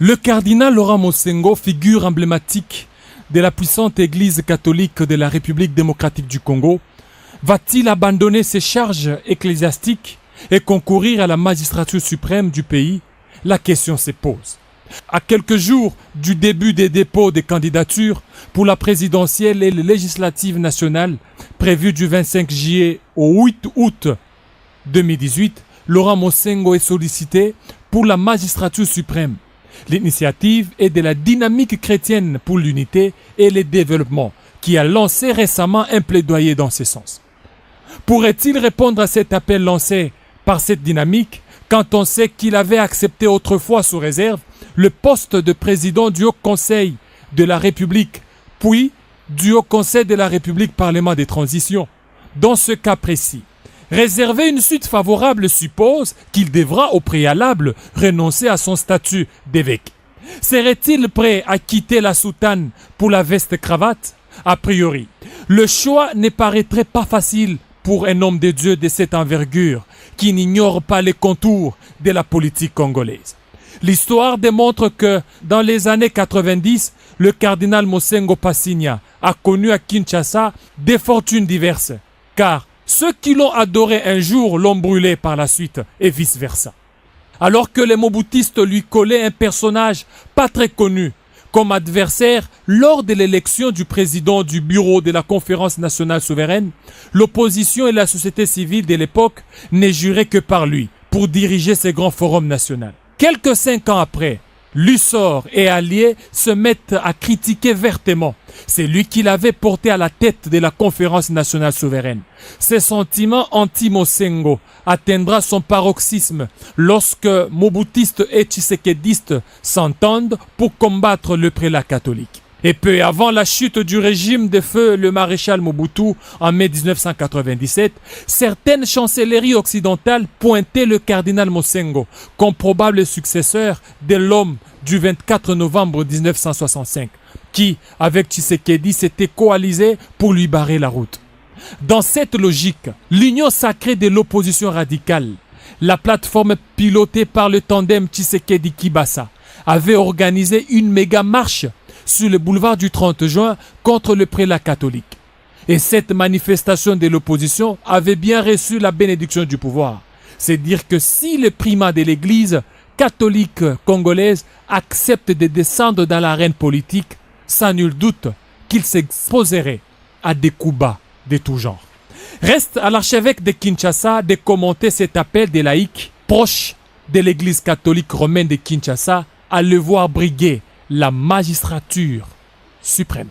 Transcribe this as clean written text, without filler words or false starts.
Le cardinal Laurent Mosengo, figure emblématique de la puissante Église catholique de la République démocratique du Congo, va-t-il abandonner ses charges ecclésiastiques et concourir à la magistrature suprême du pays? La question se pose. À quelques jours du début des dépôts des candidatures pour la présidentielle et les législatives nationales prévues du 25 juillet au 8 août 2018, Laurent Mosengo est sollicité pour la magistrature suprême. L'initiative est de la Dynamique chrétienne pour l'unité et le développement, qui a lancé récemment un plaidoyer dans ce sens. Pourrait-il répondre à cet appel lancé par cette dynamique quand on sait qu'il avait accepté autrefois sous réserve le poste de président du Haut Conseil de la République, puis du Haut Conseil de la République Parlement des transitions? Dans ce cas précis, réserver une suite favorable suppose qu'il devra au préalable renoncer à son statut d'évêque. Serait-il prêt à quitter la soutane pour la veste-cravate? A priori, le choix ne paraîtrait pas facile pour un homme de Dieu de cette envergure qui n'ignore pas les contours de la politique congolaise. L'histoire démontre que dans les années 90, le cardinal Mosengo Passigna a connu à Kinshasa des fortunes diverses, car ceux qui l'ont adoré un jour l'ont brûlé par la suite et vice-versa. Alors que les Mobutistes lui collaient un personnage pas très connu comme adversaire lors de l'élection du président du bureau de la Conférence nationale souveraine, l'opposition et la société civile de l'époque ne juraient que par lui pour diriger ce grand forum national. Quelques 5 ans après, Lussor et alliés se mettent à critiquer vertement. C'est lui qui l'avait porté à la tête de la Conférence nationale souveraine. Ce sentiment anti-Mosengo atteindra son paroxysme lorsque Mobutistes et Tshisekedistes s'entendent pour combattre le prélat catholique. Et peu avant la chute du régime de feu le maréchal Mobutu en mai 1997, certaines chancelleries occidentales pointaient le cardinal Mosengo comme probable successeur de l'homme du 24 novembre 1965, qui, avec Tshisekedi, s'était coalisé pour lui barrer la route. Dans cette logique, l'union sacrée de l'opposition radicale, la plateforme pilotée par le tandem Tshisekedi-Kibasa, avait organisé une méga marche sur le boulevard du 30 juin contre le prélat catholique. Et cette manifestation de l'opposition avait bien reçu la bénédiction du pouvoir. C'est dire que si le primat de l'Église catholique congolaise accepte de descendre dans l'arène politique, sans nul doute qu'il s'exposerait à des coups bas de tout genre. Reste à l'archevêque de Kinshasa de commenter cet appel des laïcs proches de l'Église catholique romaine de Kinshasa à le voir briguer la magistrature suprême.